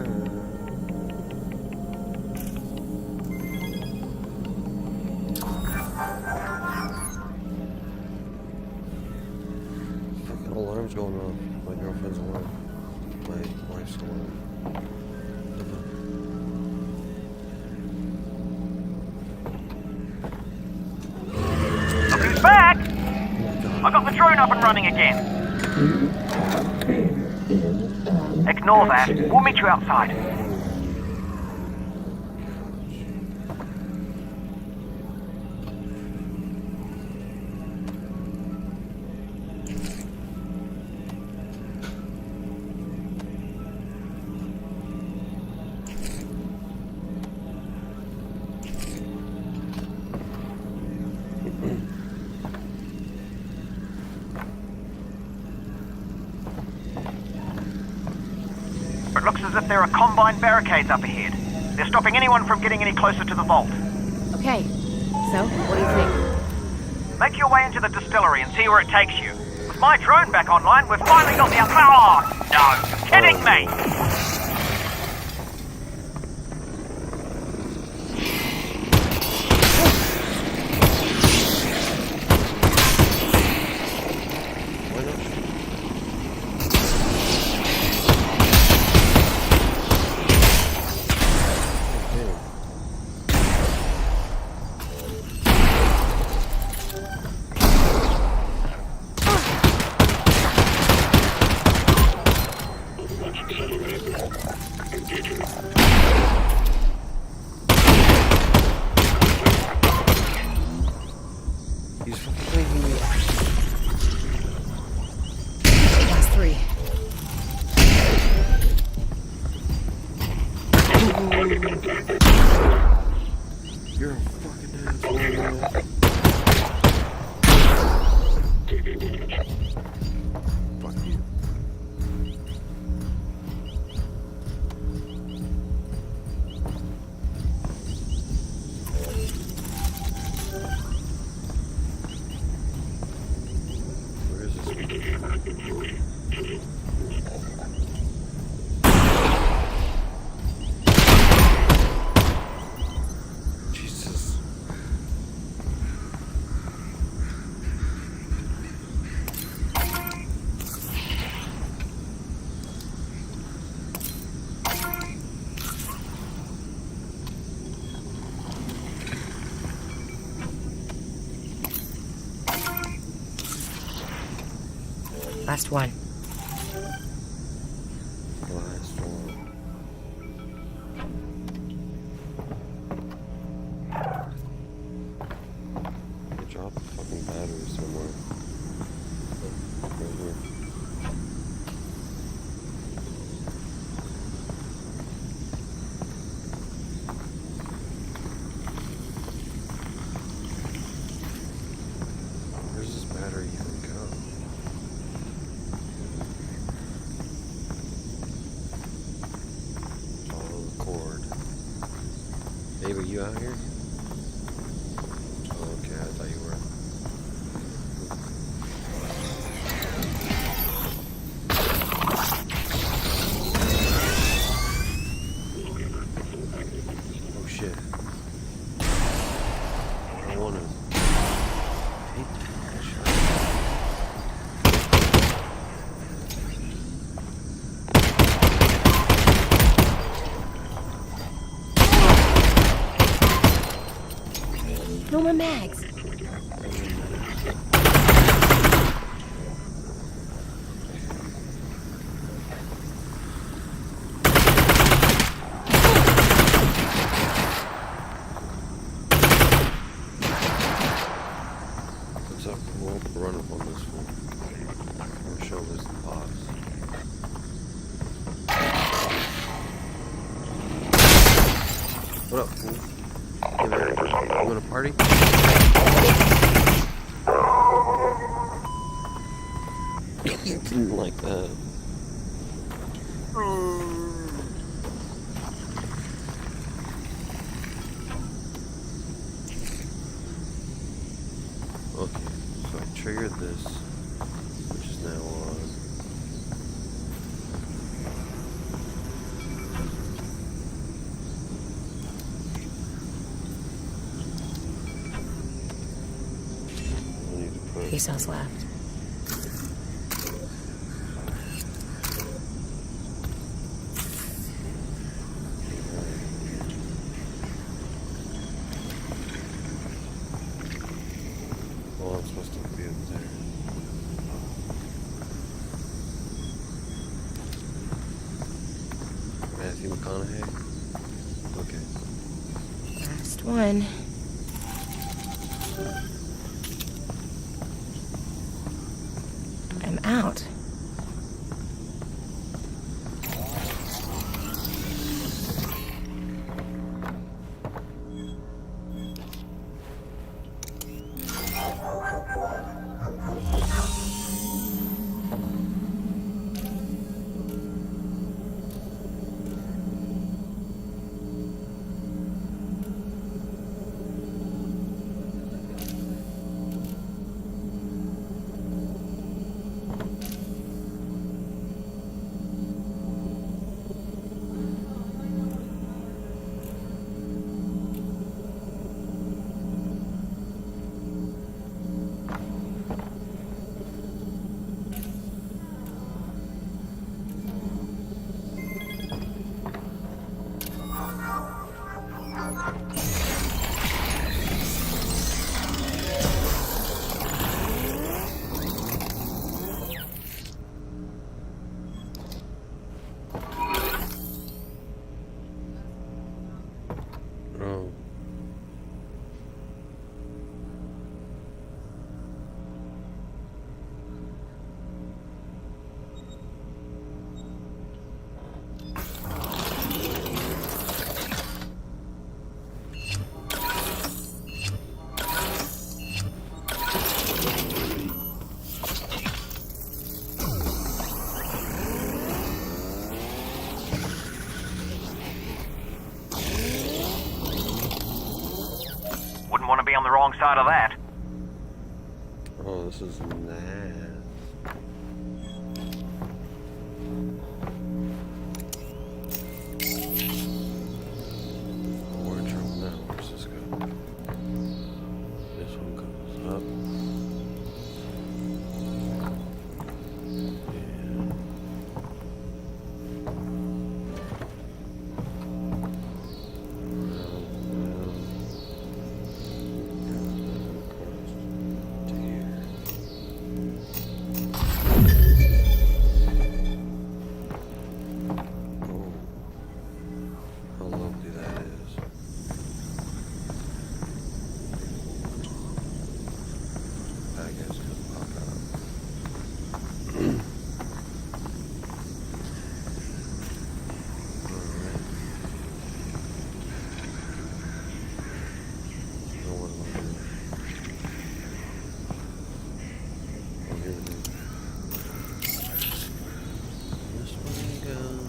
Fucking alarm's going off. My girlfriend's alarm. My wife's alarm. Look who's back! I got the drone up and running again. Ignore that. We'll meet you outside. It looks as if there are combined barricades up ahead. They're stopping anyone from getting any closer to the vault. Okay, so what do you think? Make your way into the distillery and see where it takes you. With my drone back online, we've finally got the... Oh, no! Kidding me! He's fucking making me. Last three. You're a fucking asshole. Fuck you. Where is this? Jesus. Last one. Last one. I dropped a fucking battery somewhere. Right here. Where's this battery even go? Follow the cord. Babe, are you out here? Oh, okay, I thought you were. Oh shit. I wanna hate that shot. No more mags. Looks like we'll run up on this one. Or show this the boss. What up, fool? Hey man, you wanna party? You didn't like that. Okay, so I triggered this, which is now on. Few cells left. Well, I'm supposed to be in there. Matthew McConaughey? Okay. Last one. I'm out. Oh. Wouldn't want to be on the wrong side of that. Oh, this is nice. We're in trouble now. Where's this go? This one goes up. How lovely that is. Bad guys could pop out. Alright. Now what do I do? Oh, here it is. This way goes.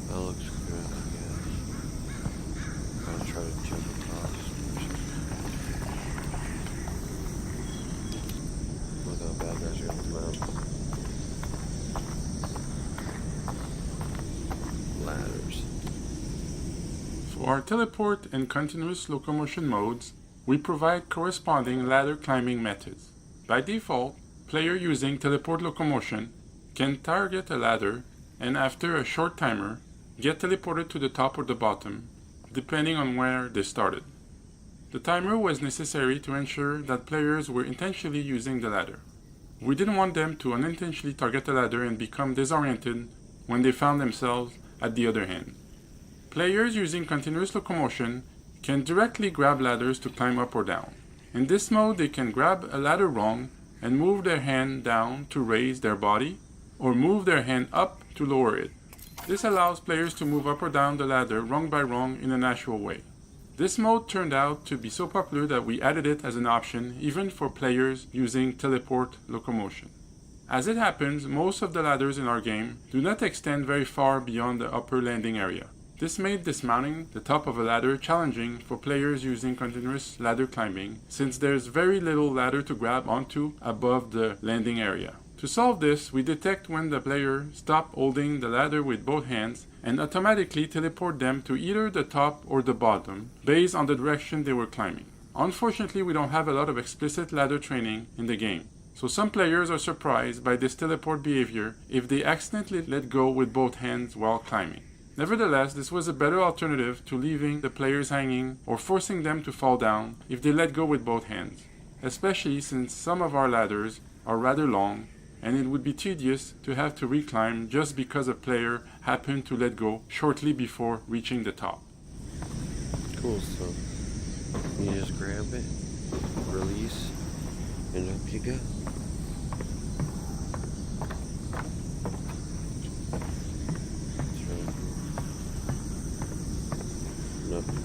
That looks good, I guess. I'll try to jump across. Look how bad guys are gonna come out. Ladders. For our teleport and continuous locomotion modes, we provide corresponding ladder climbing methods. By default, player using teleport locomotion can target a ladder and after a short timer, get teleported to the top or the bottom, depending on where they started. The timer was necessary to ensure that players were intentionally using the ladder. We didn't want them to unintentionally target the ladder and become disoriented when they found themselves at the other end. Players using continuous locomotion can directly grab ladders to climb up or down. In this mode, they can grab a ladder rung and move their hand down to raise their body, or move their hand up to lower it. This allows players to move up or down the ladder rung by rung in a natural way. This mode turned out to be so popular that we added it as an option even for players using teleport locomotion. As it happens, most of the ladders in our game do not extend very far beyond the upper landing area. This made dismounting the top of a ladder challenging for players using continuous ladder climbing, since there's very little ladder to grab onto above the landing area. To solve this, we detect when the player stops holding the ladder with both hands and automatically teleport them to either the top or the bottom, based on the direction they were climbing. Unfortunately, we don't have a lot of explicit ladder training in the game, so some players are surprised by this teleport behavior if they accidentally let go with both hands while climbing. Nevertheless, this was a better alternative to leaving the players hanging or forcing them to fall down if they let go with both hands, especially since some of our ladders are rather long and it would be tedious to have to reclimb just because a player happened to let go shortly before reaching the top. Cool stuff. You just grab it, release, and up you go. It's really cool. Nothing.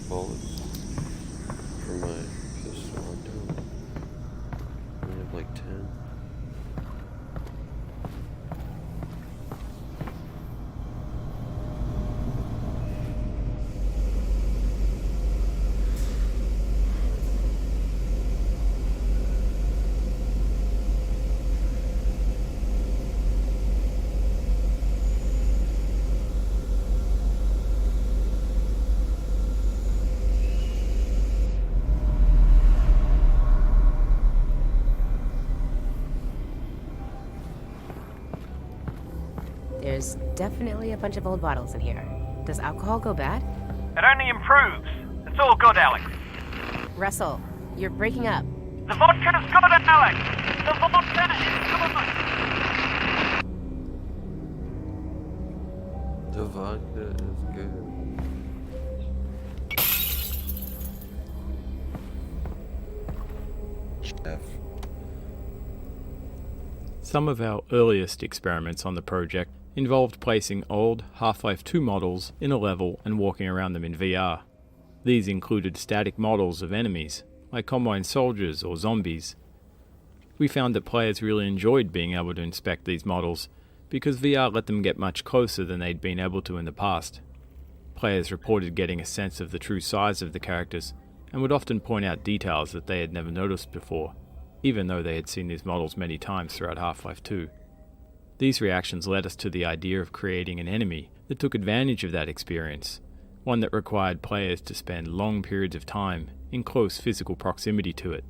Bullets for my pistol. I don't. I have like 10. There's definitely a bunch of old bottles in here. Does alcohol go bad? It only improves. It's all good, Alyx. Russell, you're breaking up. The vodka's good, Alyx. The vodka is good. The vodka is good. Chef. Some of our earliest experiments on the project involved placing old Half-Life 2 models in a level and walking around them in VR. These included static models of enemies, like Combine soldiers or zombies. We found that players really enjoyed being able to inspect these models, because VR let them get much closer than they'd been able to in the past. Players reported getting a sense of the true size of the characters, and would often point out details that they had never noticed before, even though they had seen these models many times throughout Half-Life 2. These reactions led us to the idea of creating an enemy that took advantage of that experience, one that required players to spend long periods of time in close physical proximity to it.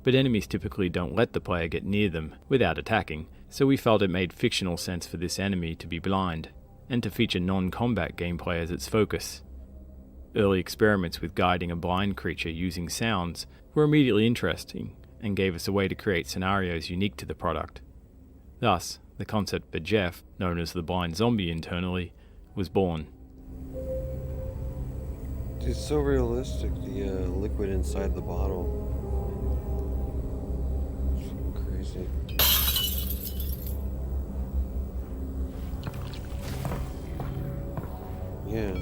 But enemies typically don't let the player get near them without attacking, so we felt it made fictional sense for this enemy to be blind, and to feature non-combat gameplay as its focus. Early experiments with guiding a blind creature using sounds were immediately interesting, and gave us a way to create scenarios unique to the product. Thus, the concept for Jeff, known as the blind zombie internally, was born. It's so realistic, the liquid inside the bottle. It's so crazy. Yeah.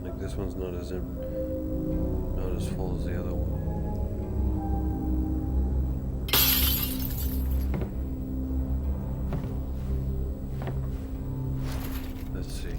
Like this one's not as full as the other one. Let's see.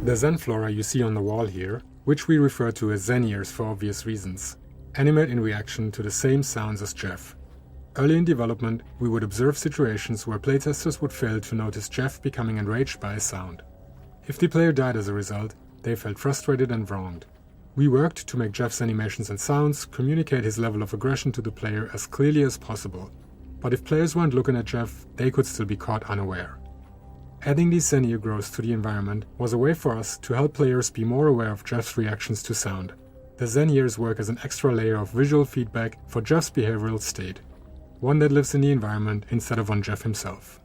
The Zen flora you see on the wall here, which we refer to as Zen ears for obvious reasons, animate in reaction to the same sounds as Jeff. Early in development, we would observe situations where playtesters would fail to notice Jeff becoming enraged by a sound. If the player died as a result, they felt frustrated and wronged. We worked to make Jeff's animations and sounds communicate his level of aggression to the player as clearly as possible. But if players weren't looking at Jeff, they could still be caught unaware. Adding these Zen ear growths to the environment was a way for us to help players be more aware of Jeff's reactions to sound. The Zen ears work as an extra layer of visual feedback for Jeff's behavioral state, one that lives in the environment instead of on Jeff himself.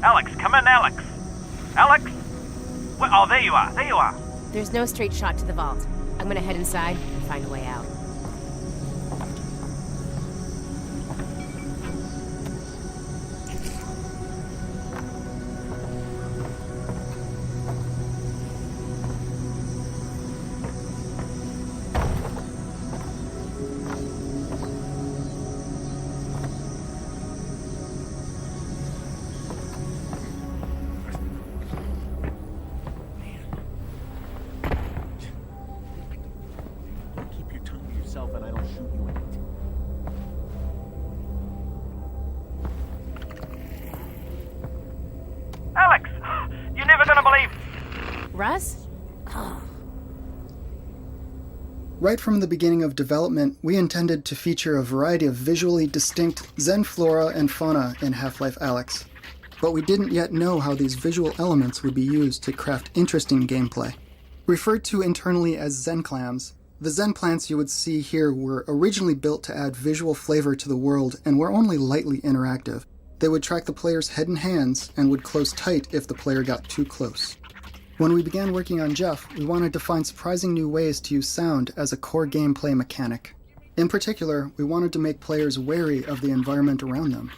Alyx, come in, Alyx. Alyx? Oh, there you are, there you are. There's no straight shot to the vault. I'm gonna head inside and find a way out. And I don't shoot you in it. Alyx! You're never gonna believe... Russ? Right from the beginning of development, we intended to feature a variety of visually distinct Zen flora and fauna in Half-Life Alyx. But we didn't yet know how these visual elements would be used to craft interesting gameplay. Referred to internally as Zen clams, the Zen plants you would see here were originally built to add visual flavor to the world and were only lightly interactive. They would track the player's head and hands and would close tight if the player got too close. When we began working on Jeff, we wanted to find surprising new ways to use sound as a core gameplay mechanic. In particular, we wanted to make players wary of the environment around them.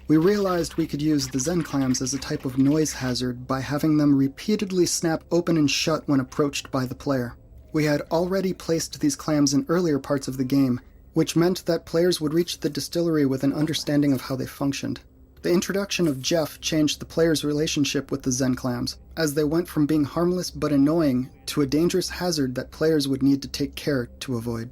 We realized we could use the Zen clams as a type of noise hazard by having them repeatedly snap open and shut when approached by the player. We had already placed these clams in earlier parts of the game, which meant that players would reach the distillery with an understanding of how they functioned. The introduction of Jeff changed the player's relationship with the Zen clams, as they went from being harmless but annoying to a dangerous hazard that players would need to take care to avoid.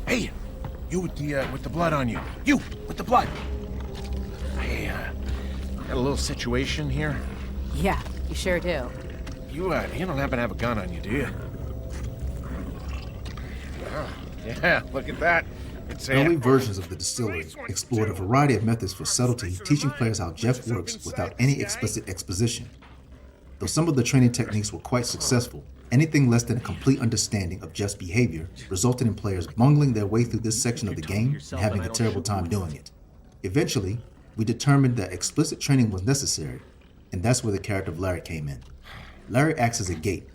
Hey, you with the blood on you. You with the blood. Hey, got a little situation here. Yeah, you sure do. You don't happen to have a gun on you, do you? Yeah, look at that. It's Early versions of the distillery explored a variety of methods for subtlety, teaching players how Jeff works without any explicit exposition. Though some of the training techniques were quite successful, anything less than a complete understanding of Jeff's behavior resulted in players bungling their way through this section of the game and having a terrible time doing it. Eventually, we determined that explicit training was necessary, and that's where the character of Larry came in. Larry acts as a gate,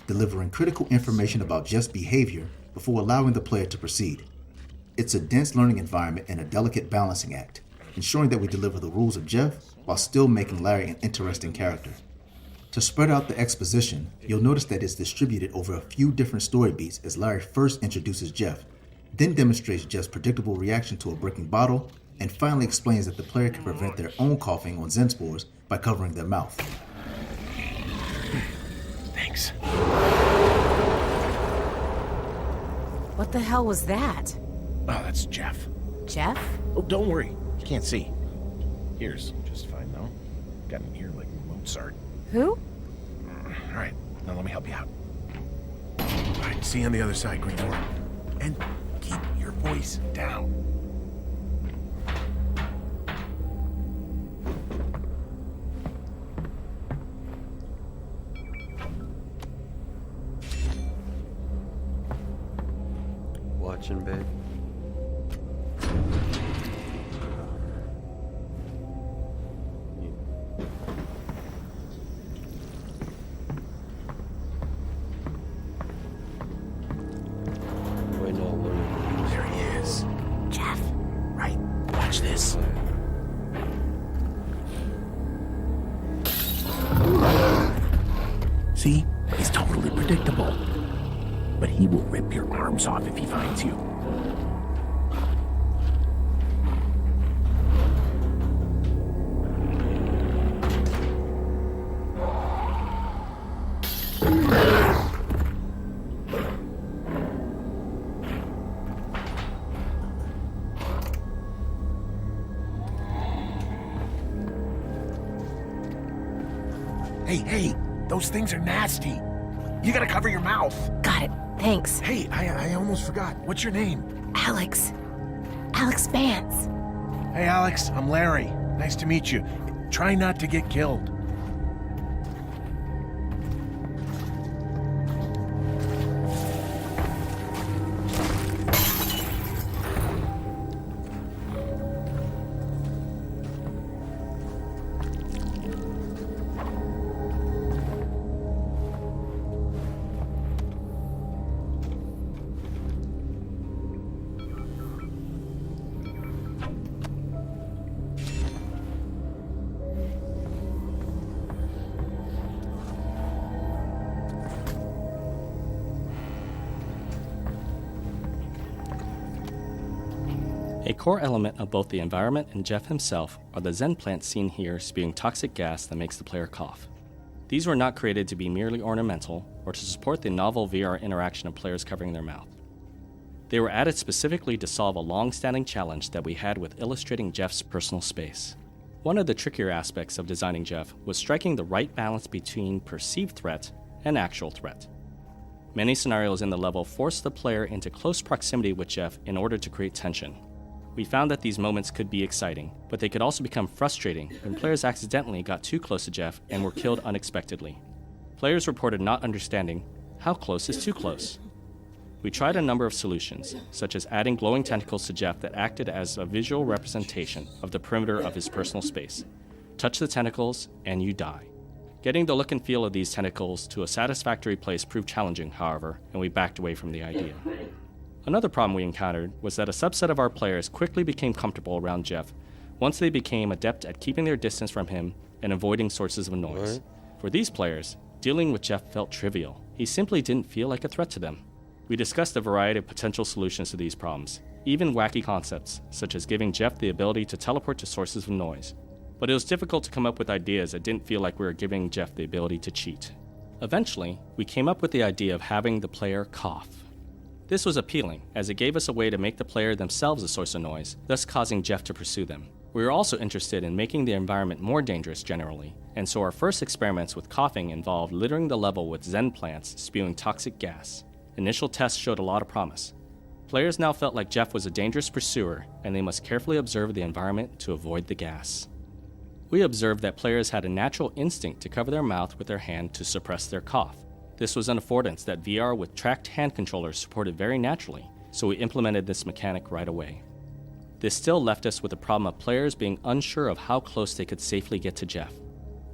delivering critical information about Jeff's behavior before allowing the player to proceed. It's a dense learning environment and a delicate balancing act, ensuring that we deliver the rules of Jeff while still making Larry an interesting character. To spread out the exposition, you'll notice that it's distributed over a few different story beats as Larry first introduces Jeff, then demonstrates Jeff's predictable reaction to a breaking bottle, and finally explains that the player can prevent their own coughing on Zen spores by covering their mouth. Thanks. What the hell was that? Oh, that's Jeff. Jeff? Oh, don't worry. You can't see. Ears just fine, though. Got an ear like Mozart. Who? All right, now let me help you out. All right, see you on the other side, Greenmore. And keep your voice down. Watching, babe. Wait, no, There he is. Jeff. Right, watch this. See? He's totally predictable. But he will rip your arms off if he finds you. Hey, those things are nasty. You gotta cover your mouth. Got it. Thanks. Hey, I almost forgot. What's your name? Alyx. Alyx Vance. Hey, Alyx, I'm Larry. Nice to meet you. Try not to get killed. A core element of both the environment and Jeff himself are the Zen plants seen here spewing toxic gas that makes the player cough. These were not created to be merely ornamental or to support the novel VR interaction of players covering their mouth. They were added specifically to solve a long-standing challenge that we had with illustrating Jeff's personal space. One of the trickier aspects of designing Jeff was striking the right balance between perceived threat and actual threat. Many scenarios in the level forced the player into close proximity with Jeff in order to create tension. We found that these moments could be exciting, but they could also become frustrating when players accidentally got too close to Jeff and were killed unexpectedly. Players reported not understanding how close is too close. We tried a number of solutions, such as adding glowing tentacles to Jeff that acted as a visual representation of the perimeter of his personal space. Touch the tentacles, and you die. Getting the look and feel of these tentacles to a satisfactory place proved challenging, however, and we backed away from the idea. Another problem we encountered was that a subset of our players quickly became comfortable around Jeff once they became adept at keeping their distance from him and avoiding sources of noise. For these players, dealing with Jeff felt trivial. He simply didn't feel like a threat to them. We discussed a variety of potential solutions to these problems, even wacky concepts, such as giving Jeff the ability to teleport to sources of noise. But it was difficult to come up with ideas that didn't feel like we were giving Jeff the ability to cheat. Eventually, we came up with the idea of having the player cough. This was appealing, as it gave us a way to make the player themselves a source of noise, thus causing Jeff to pursue them. We were also interested in making the environment more dangerous generally, and so our first experiments with coughing involved littering the level with Zen plants spewing toxic gas. Initial tests showed a lot of promise. Players now felt like Jeff was a dangerous pursuer, and they must carefully observe the environment to avoid the gas. We observed that players had a natural instinct to cover their mouth with their hand to suppress their cough. This was an affordance that VR with tracked hand controllers supported very naturally, so we implemented this mechanic right away. This still left us with the problem of players being unsure of how close they could safely get to Jeff.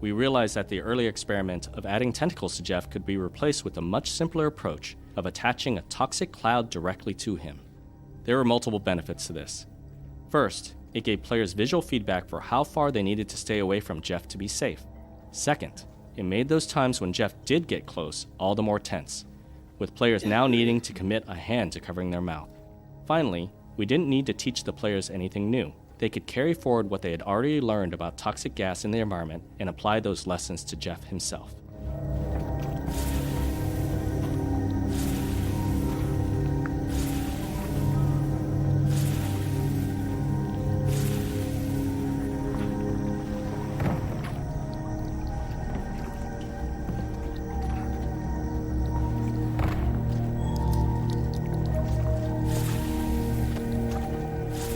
We realized that the early experiment of adding tentacles to Jeff could be replaced with a much simpler approach of attaching a toxic cloud directly to him. There were multiple benefits to this. First, it gave players visual feedback for how far they needed to stay away from Jeff to be safe. Second, it made those times when Jeff did get close all the more tense, with players now needing to commit a hand to covering their mouth. Finally, we didn't need to teach the players anything new. They could carry forward what they had already learned about toxic gas in the environment and apply those lessons to Jeff himself.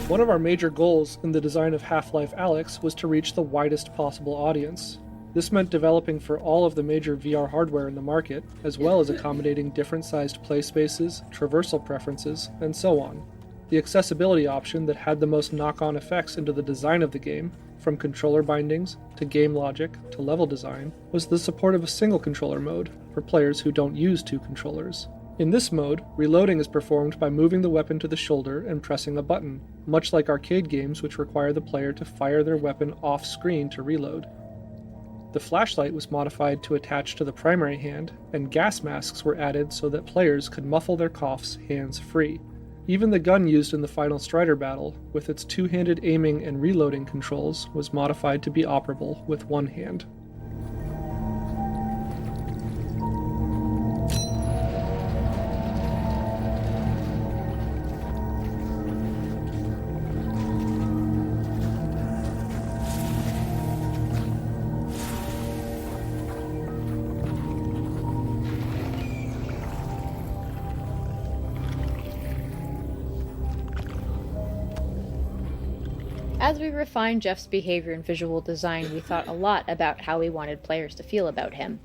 One of our major goals in the design of Half-Life Alyx was to reach the widest possible audience. This meant developing for all of the major VR hardware in the market, as well as accommodating different-sized play spaces, traversal preferences, and so on. The accessibility option that had the most knock-on effects into the design of the game, from controller bindings, to game logic, to level design, was the support of a single controller mode, for players who don't use two controllers. In this mode, reloading is performed by moving the weapon to the shoulder and pressing a button, much like arcade games which require the player to fire their weapon off-screen to reload. The flashlight was modified to attach to the primary hand, and gas masks were added so that players could muffle their coughs hands-free. Even the gun used in the final Strider battle, with its two-handed aiming and reloading controls, was modified to be operable with one hand. As we refined Jeff's behavior and visual design, we thought a lot about how we wanted players to feel about him.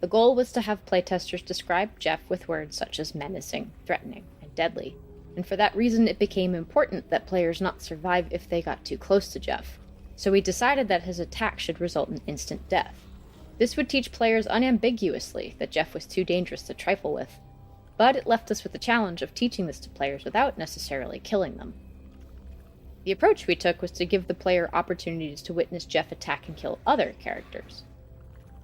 The goal was to have playtesters describe Jeff with words such as menacing, threatening, and deadly, and for that reason it became important that players not survive if they got too close to Jeff, so we decided that his attack should result in instant death. This would teach players unambiguously that Jeff was too dangerous to trifle with, but it left us with the challenge of teaching this to players without necessarily killing them. The approach we took was to give the player opportunities to witness Jeff attack and kill other characters.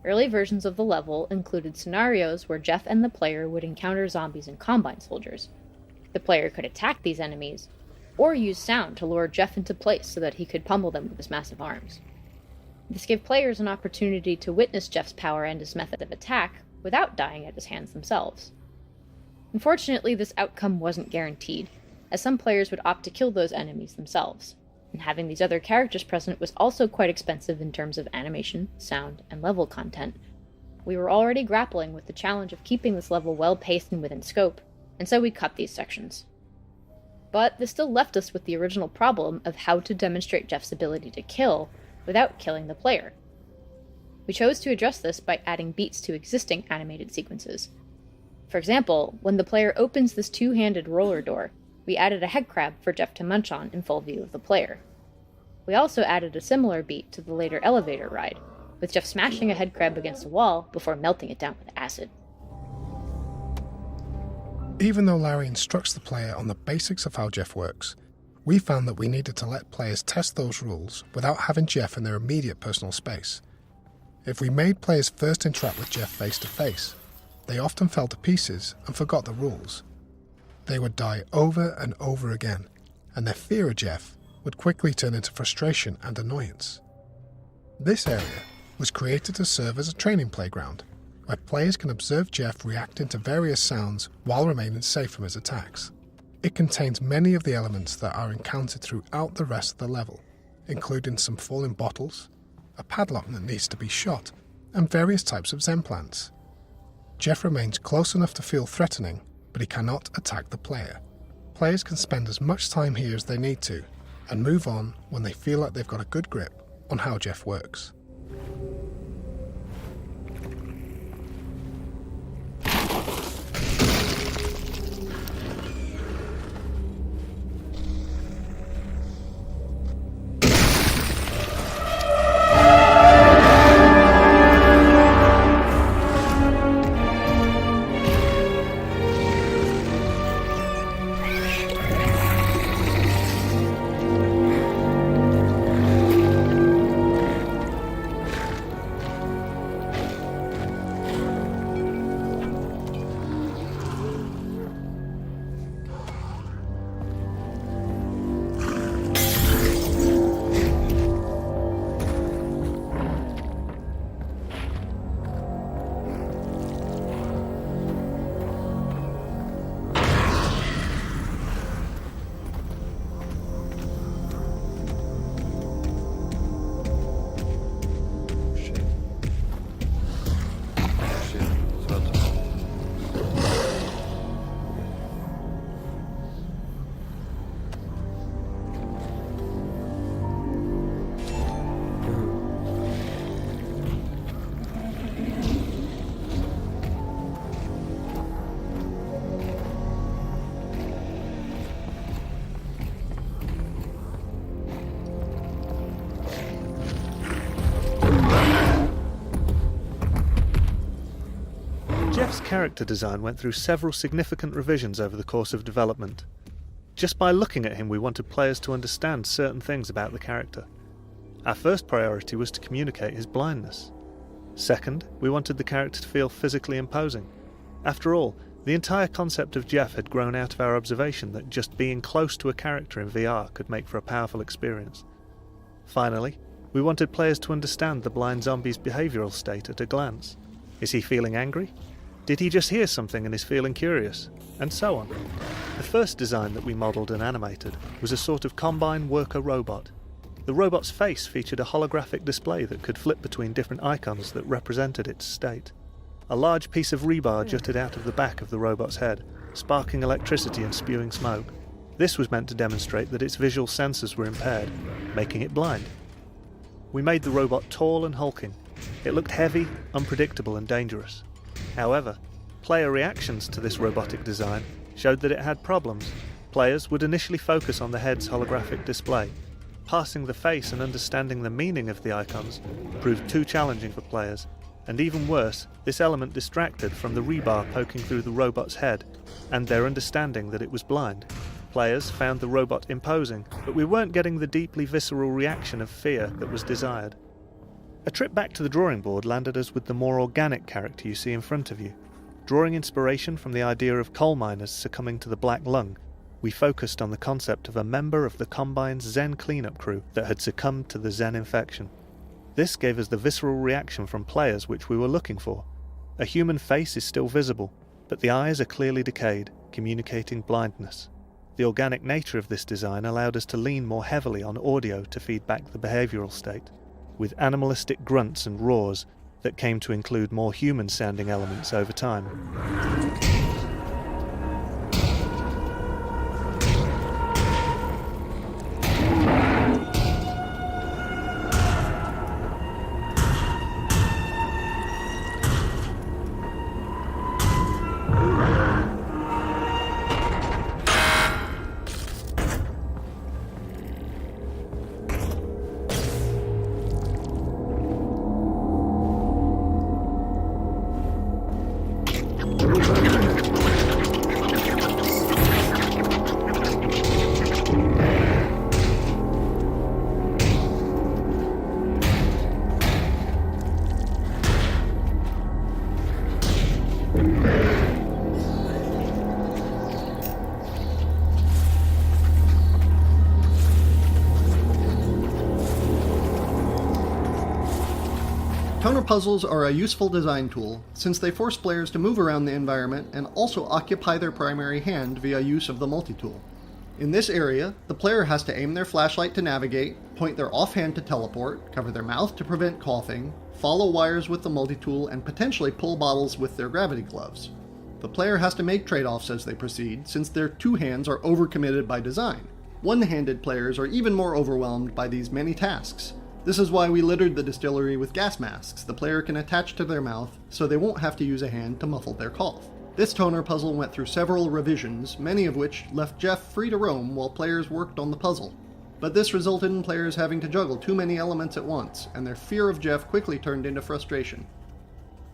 Early versions of the level included scenarios where Jeff and the player would encounter zombies and Combine soldiers. The player could attack these enemies, or use sound to lure Jeff into place so that he could pummel them with his massive arms. This gave players an opportunity to witness Jeff's power and his method of attack without dying at his hands themselves. Unfortunately, this outcome wasn't guaranteed, as some players would opt to kill those enemies themselves, and having these other characters present was also quite expensive in terms of animation, sound, and level content. We were already grappling with the challenge of keeping this level well-paced and within scope, and so we cut these sections. But this still left us with the original problem of how to demonstrate Jeff's ability to kill without killing the player. We chose to address this by adding beats to existing animated sequences. For example, when the player opens this two-handed roller door, we added a head crab for Jeff to munch on in full view of the player. We also added a similar beat to the later elevator ride, with Jeff smashing a head crab against a wall before melting it down with acid. Even though Larry instructs the player on the basics of how Jeff works, we found that we needed to let players test those rules without having Jeff in their immediate personal space. If we made players first interact with Jeff face to face, they often fell to pieces and forgot the rules. They would die over and over again, and their fear of Jeff would quickly turn into frustration and annoyance. This area was created to serve as a training playground, where players can observe Jeff reacting to various sounds while remaining safe from his attacks. It contains many of the elements that are encountered throughout the rest of the level, including some falling bottles, a padlock that needs to be shot, and various types of Zen plants. Jeff remains close enough to feel threatening, but he cannot attack the player. Players can spend as much time here as they need to, and move on when they feel like they've got a good grip on how Jeff works. Jeff's character design went through several significant revisions over the course of development. Just by looking at him, we wanted players to understand certain things about the character. Our first priority was to communicate his blindness. Second, we wanted the character to feel physically imposing. After all, the entire concept of Jeff had grown out of our observation that just being close to a character in VR could make for a powerful experience. Finally, we wanted players to understand the blind zombie's behavioural state at a glance. Is he feeling angry? Did he just hear something and is feeling curious? And so on. The first design that we modelled and animated was a sort of combine worker robot. The robot's face featured a holographic display that could flip between different icons that represented its state. A large piece of rebar jutted out of the back of the robot's head, sparking electricity and spewing smoke. This was meant to demonstrate that its visual sensors were impaired, making it blind. We made the robot tall and hulking. It looked heavy, unpredictable and dangerous. However, player reactions to this robotic design showed that it had problems. Players would initially focus on the head's holographic display. Parsing the face and understanding the meaning of the icons proved too challenging for players, and even worse, this element distracted from the rebar poking through the robot's head and their understanding that it was blind. Players found the robot imposing, but we weren't getting the deeply visceral reaction of fear that was desired. A trip back to the drawing board landed us with the more organic character you see in front of you. Drawing inspiration from the idea of coal miners succumbing to the black lung, we focused on the concept of a member of the Combine's Zen cleanup crew that had succumbed to the Zen infection. This gave us the visceral reaction from players which we were looking for. A human face is still visible, but the eyes are clearly decayed, communicating blindness. The organic nature of this design allowed us to lean more heavily on audio to feed back the behavioural state, with animalistic grunts and roars that came to include more human-sounding elements over time. Counterpuzzles are a useful design tool, since they force players to move around the environment and also occupy their primary hand via use of the multi-tool. In this area, the player has to aim their flashlight to navigate, point their offhand to teleport, cover their mouth to prevent coughing, follow wires with the multi-tool, and potentially pull bottles with their gravity gloves. The player has to make trade-offs as they proceed, since their two hands are overcommitted by design. One-handed players are even more overwhelmed by these many tasks. This is why we littered the distillery with gas masks the player can attach to their mouth so they won't have to use a hand to muffle their cough. This toner puzzle went through several revisions, many of which left Jeff free to roam while players worked on the puzzle. But this resulted in players having to juggle too many elements at once, and their fear of Jeff quickly turned into frustration.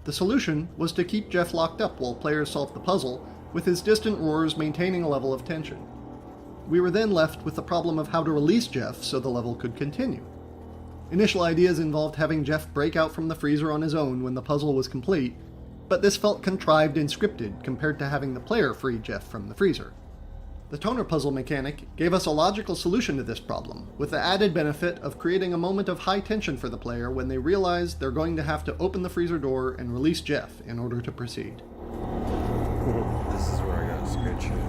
The solution was to keep Jeff locked up while players solved the puzzle, with his distant roars maintaining a level of tension. We were then left with the problem of how to release Jeff so the level could continue. Initial ideas involved having Jeff break out from the freezer on his own when the puzzle was complete, but this felt contrived and scripted compared to having the player free Jeff from the freezer. The toner puzzle mechanic gave us a logical solution to this problem, with the added benefit of creating a moment of high tension for the player when they realize they're going to have to open the freezer door and release Jeff in order to proceed. This is where I got scared shoes.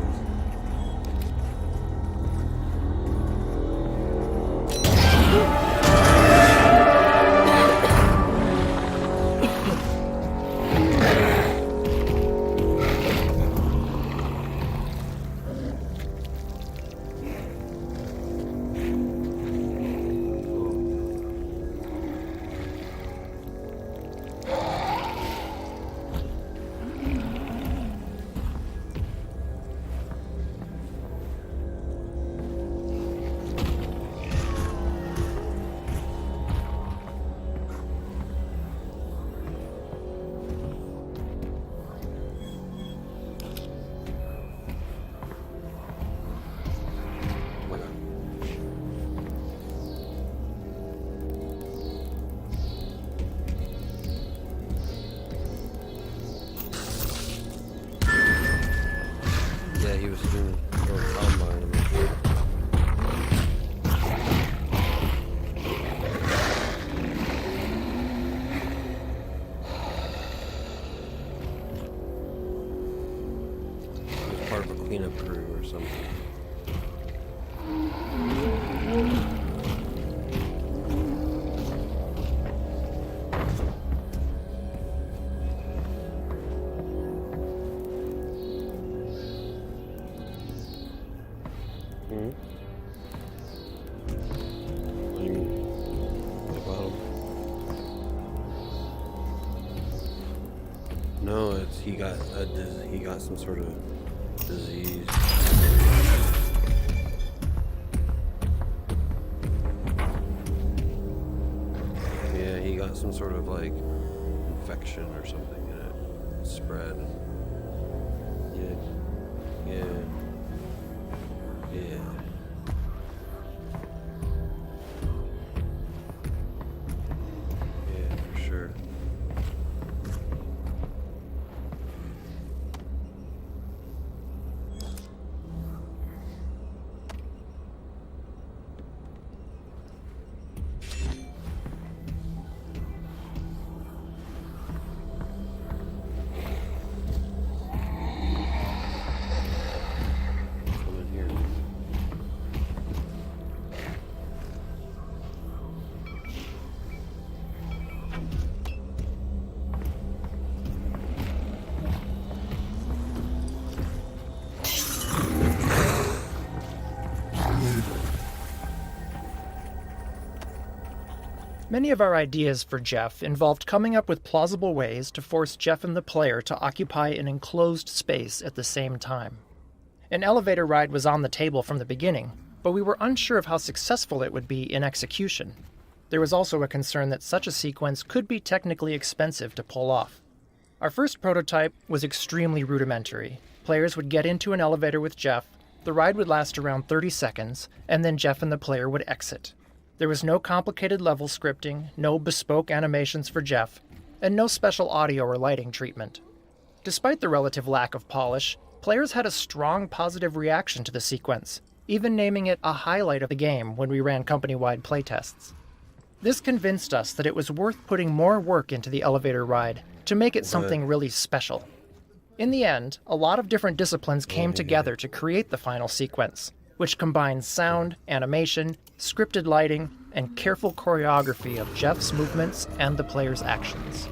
Yeah, he was doing a combine. He was part of a cleanup crew or something. What do you mean? The bottom? No, it's he got some sort of disease. Yeah, he got some sort of like infection or something and it spread. Yeah. Yeah. Yeah. Yeah, for sure. Come in here. Many of our ideas for Jeff involved coming up with plausible ways to force Jeff and the player to occupy an enclosed space at the same time. An elevator ride was on the table from the beginning, but we were unsure of how successful it would be in execution. There was also a concern that such a sequence could be technically expensive to pull off. Our first prototype was extremely rudimentary. Players would get into an elevator with Jeff, the ride would last around 30 seconds, and then Jeff and the player would exit. There was no complicated level scripting, no bespoke animations for Jeff, and no special audio or lighting treatment. Despite the relative lack of polish, players had a strong positive reaction to the sequence, even naming it a highlight of the game when we ran company-wide playtests. This convinced us that it was worth putting more work into the elevator ride to make it something really special. In the end, a lot of different disciplines came together to create the final sequence, which combines sound, animation, scripted lighting, and careful choreography of Jeff's movements and the player's actions.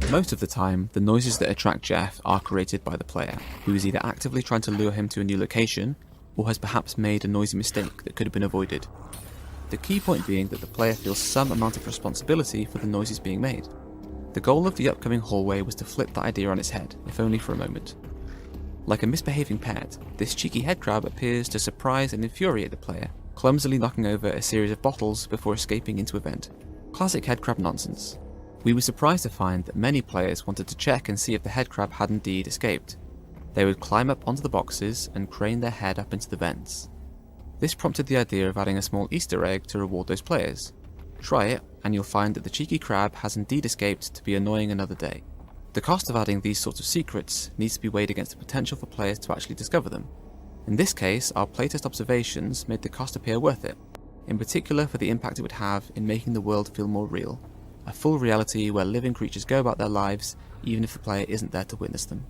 Most of the time, the noises that attract Jeff are created by the player, who is either actively trying to lure him to a new location, or has perhaps made a noisy mistake that could have been avoided. The key point being that the player feels some amount of responsibility for the noises being made. The goal of the upcoming hallway was to flip that idea on its head, if only for a moment. Like a misbehaving pet, this cheeky headcrab appears to surprise and infuriate the player, clumsily knocking over a series of bottles before escaping into a vent. Classic headcrab nonsense. We were surprised to find that many players wanted to check and see if the headcrab had indeed escaped. They would climb up onto the boxes and crane their head up into the vents. This prompted the idea of adding a small Easter egg to reward those players. Try it, and you'll find that the cheeky crab has indeed escaped to be annoying another day. The cost of adding these sorts of secrets needs to be weighed against the potential for players to actually discover them. In this case, our playtest observations made the cost appear worth it, in particular for the impact it would have in making the world feel more real, a full reality where living creatures go about their lives even if the player isn't there to witness them.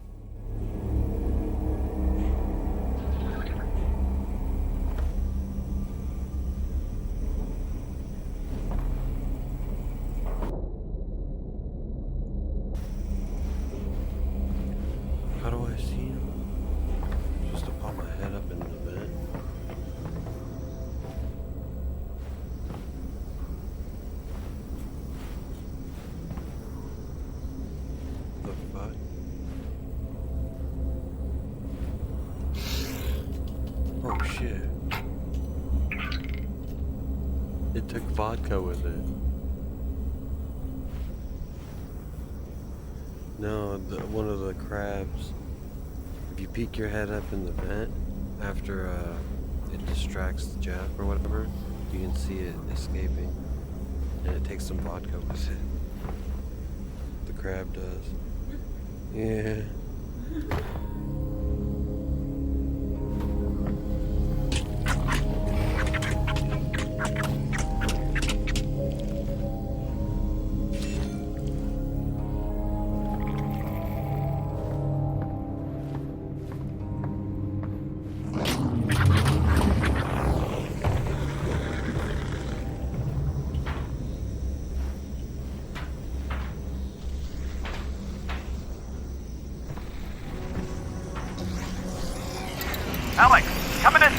How do I see him? Just to pop my head up into the vent. The fuck? Oh shit. It took vodka with it. No, one of the crabs. If you peek your head up in the vent after it distracts Jeff or whatever, you can see it escaping, and it takes some vodka with it. The crab does. Yeah. Alyx, coming in.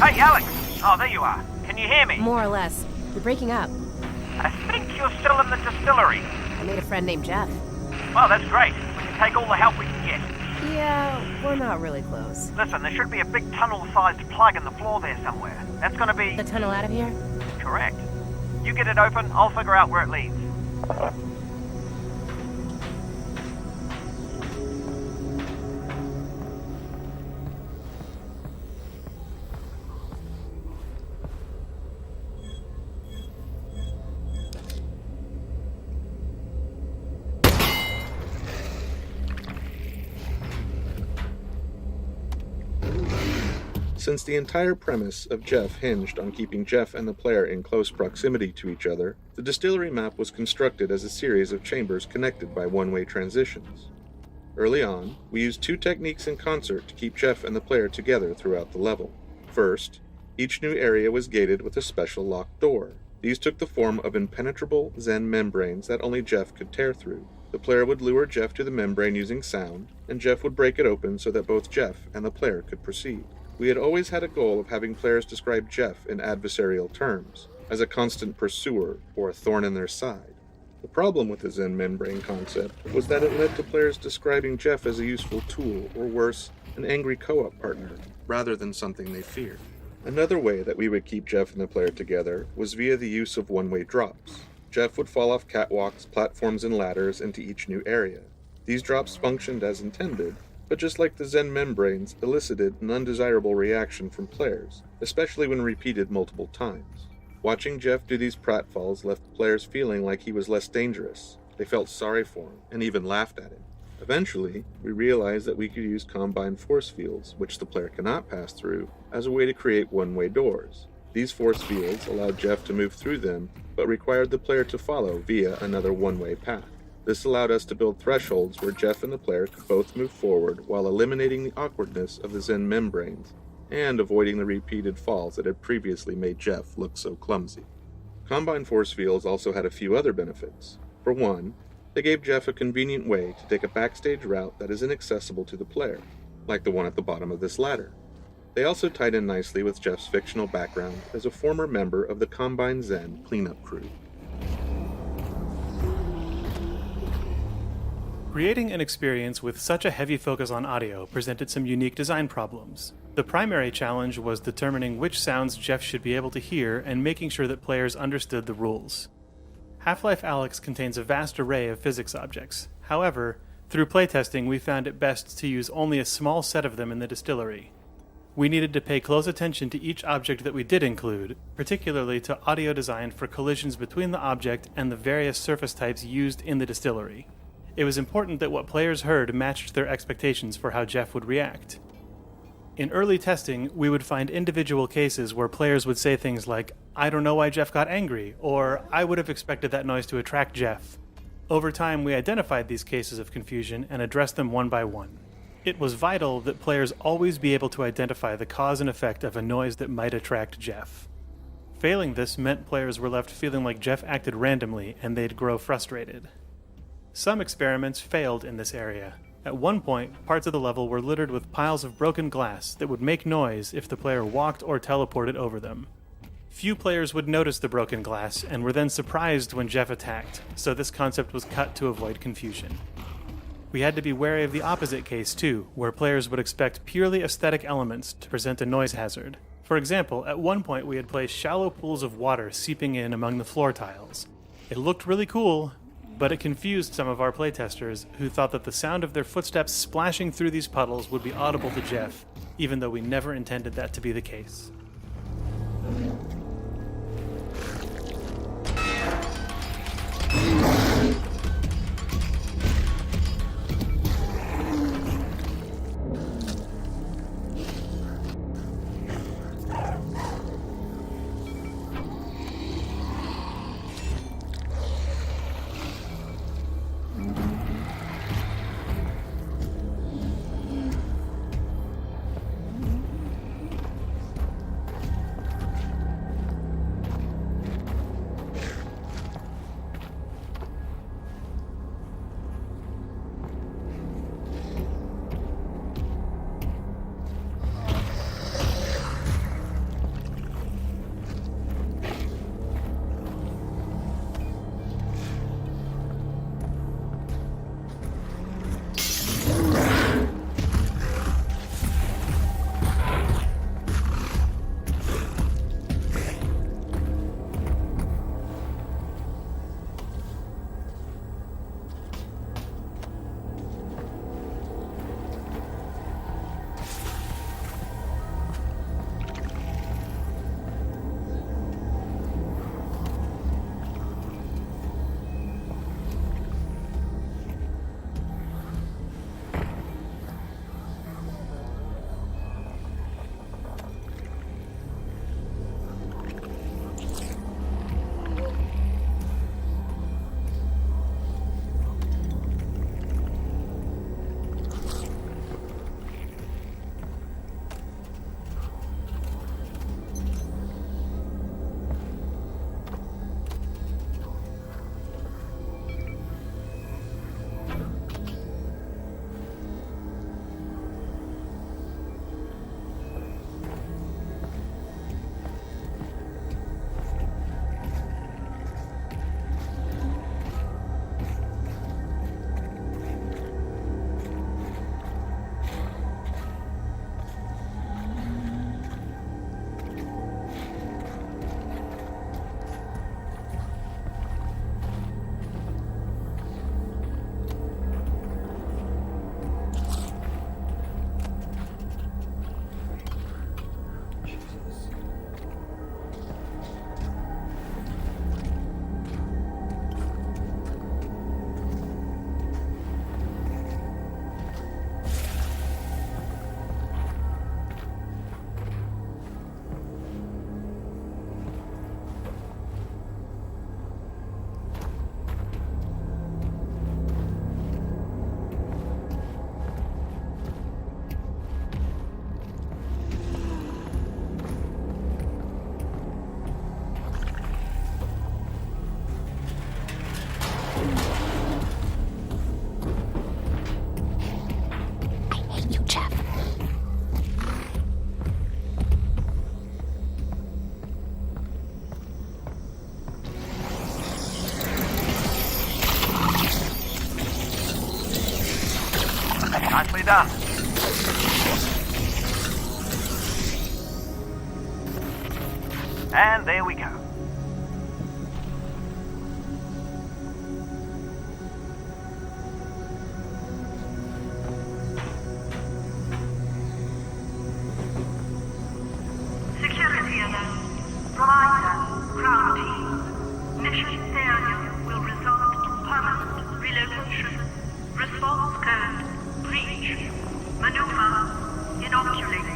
Hey, Alyx. Oh, there you are. Can you hear me? More or less. You're breaking up. I think you're still in the distillery. I made a friend named Jeff. Well, that's great. We can take all the help we can get. Yeah, we're not really close. Listen, there should be a big tunnel-sized plug in the floor there somewhere. That's gonna be... The tunnel out of here? Correct. You get it open, I'll figure out where it leads. Since the entire premise of Jeff hinged on keeping Jeff and the player in close proximity to each other, the distillery map was constructed as a series of chambers connected by one-way transitions. Early on, we used two techniques in concert to keep Jeff and the player together throughout the level. First, each new area was gated with a special locked door. These took the form of impenetrable Zen membranes that only Jeff could tear through. The player would lure Jeff to the membrane using sound, and Jeff would break it open so that both Jeff and the player could proceed. We had always had a goal of having players describe Jeff in adversarial terms, as a constant pursuer or a thorn in their side. The problem with the Zen membrane concept was that it led to players describing Jeff as a useful tool, or worse, an angry co-op partner, rather than something they feared. Another way that we would keep Jeff and the player together was via the use of one-way drops. Jeff would fall off catwalks, platforms, and ladders into each new area. These drops functioned as intended, but just like the Zen membranes, elicited an undesirable reaction from players, especially when repeated multiple times. Watching Jeff do these pratfalls left players feeling like he was less dangerous. They felt sorry for him, and even laughed at him. Eventually, we realized that we could use combined force fields, which the player cannot pass through, as a way to create one-way doors. These force fields allowed Jeff to move through them, but required the player to follow via another one-way path. This allowed us to build thresholds where Jeff and the player could both move forward while eliminating the awkwardness of the Zen membranes and avoiding the repeated falls that had previously made Jeff look so clumsy. Combined force fields also had a few other benefits. For one, They gave Jeff a convenient way to take a backstage route that is inaccessible to the player, like the one at the bottom of this ladder. They also tied in nicely with Jeff's fictional background as a former member of the Combine Zen cleanup crew. Creating an experience with such a heavy focus on audio presented some unique design problems. The primary challenge was determining which sounds Jeff should be able to hear and making sure that players understood the rules. Half-Life Alyx contains a vast array of physics objects. However, through playtesting we found it best to use only a small set of them in the distillery. We needed to pay close attention to each object that we did include, particularly to audio design for collisions between the object and the various surface types used in the distillery. It was important that what players heard matched their expectations for how Jeff would react. In early testing, we would find individual cases where players would say things like, "I don't know why Jeff got angry," or "I would have expected that noise to attract Jeff." Over time, we identified these cases of confusion and addressed them one by one. It was vital that players always be able to identify the cause and effect of a noise that might attract Jeff. Failing this meant players were left feeling like Jeff acted randomly and they'd grow frustrated. Some experiments failed in this area. At one point, parts of the level were littered with piles of broken glass that would make noise if the player walked or teleported over them. Few players would notice the broken glass and were then surprised when Jeff attacked, so this concept was cut to avoid confusion. We had to be wary of the opposite case too, where players would expect purely aesthetic elements to present a noise hazard. For example, at one point we had placed shallow pools of water seeping in among the floor tiles. It looked really cool, but it confused some of our playtesters who thought that the sound of their footsteps splashing through these puddles would be audible to Jeff, even though we never intended that to be the case. done. And there we go. Security alert. Reminder, ground team. Mission failure will result in permanent relocation. Response code. Breach. Maneuver. Inoculate.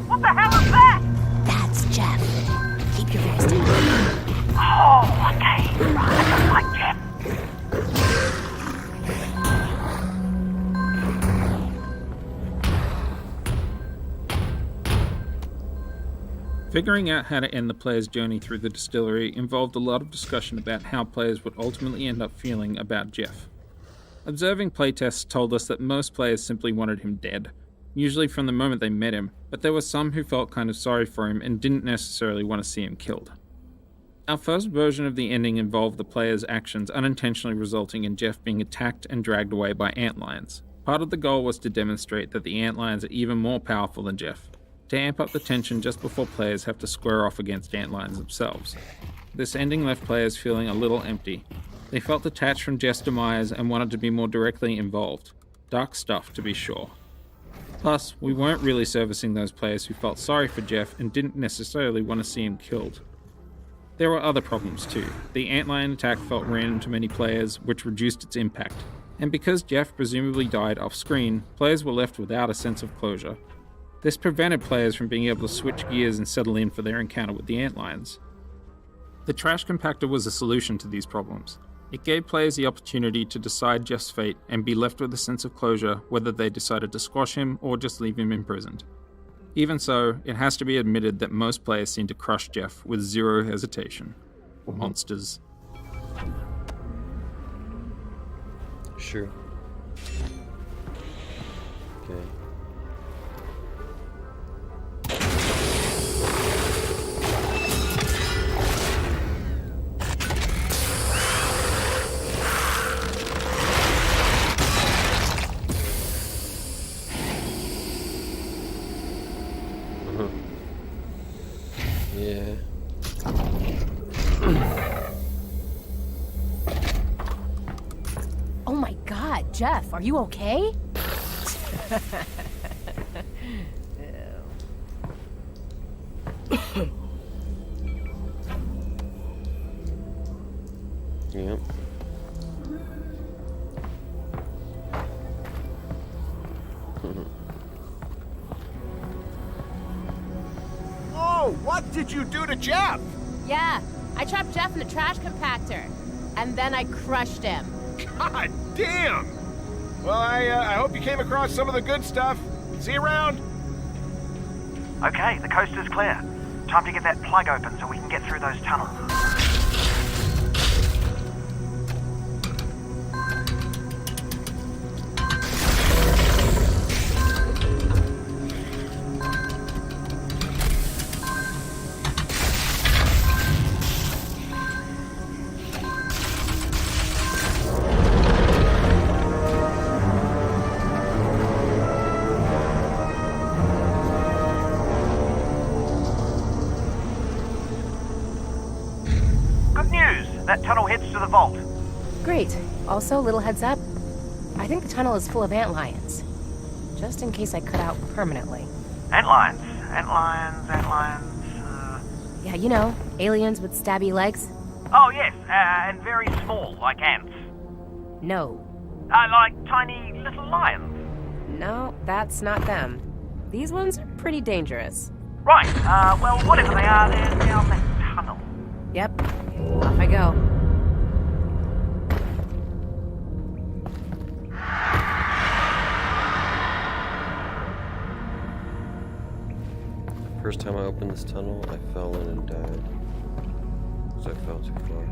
What the hell is that? That's Jeff. Keep your voice down. Oh, okay. I don't like Jeff. Figuring out how to end the player's journey through the distillery involved a lot of discussion about how players would ultimately end up feeling about Jeff. Observing playtests told us that most players simply wanted him dead, usually from the moment they met him, but there were some who felt kind of sorry for him and didn't necessarily want to see him killed. Our first version of the ending involved the player's actions unintentionally resulting in Jeff being attacked and dragged away by antlions. Part of the goal was to demonstrate that the antlions are even more powerful than Jeff, to amp up the tension just before players have to square off against antlions themselves. This ending left players feeling a little empty. They felt detached from Jeff's demise and wanted to be more directly involved. Dark stuff, to be sure. Plus, we weren't really servicing those players who felt sorry for Jeff and didn't necessarily want to see him killed. There were other problems too. The antlion attack felt random to many players, which reduced its impact. And because Jeff presumably died off-screen, players were left without a sense of closure. This prevented players from being able to switch gears and settle in for their encounter with the antlions. The trash compactor was a solution to these problems. It gave players the opportunity to decide Jeff's fate and be left with a sense of closure whether they decided to squash him or just leave him imprisoned. Even so, it has to be admitted that most players seem to crush Jeff with zero hesitation. Monsters. Sure. Okay. Yeah. Oh my god, Jeff, are you okay? Yep. Oh, what did you do to Jeff? Yeah, I trapped Jeff in a trash compactor. And then I crushed him. God damn! Well, I hope you came across some of the good stuff. See you around. Okay, the coast is clear. Time to get that plug open so we can get through those tunnels. That tunnel heads to the vault. Great. Also, little heads up. I think the tunnel is full of antlions. Just in case I cut out permanently. Antlions. Yeah, you know, aliens with stabby legs. Oh, yes, and very small, like ants. No. Like tiny little lions. No, that's not them. These ones are pretty dangerous. Right, well, whatever they are, they're down that tunnel. Yep. Off I go. First time I opened this tunnel, I fell in and died. because I fell too far.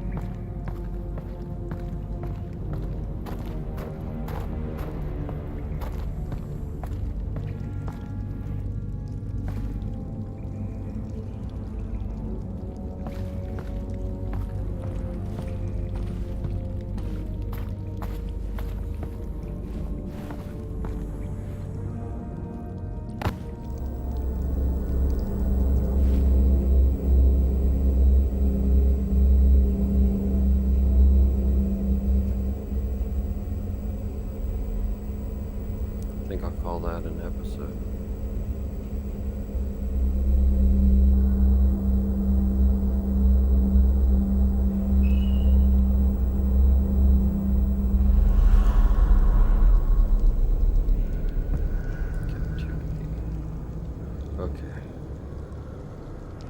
I think I'll call that an episode. Captivity. Okay.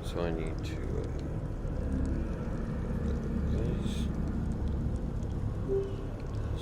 So I need to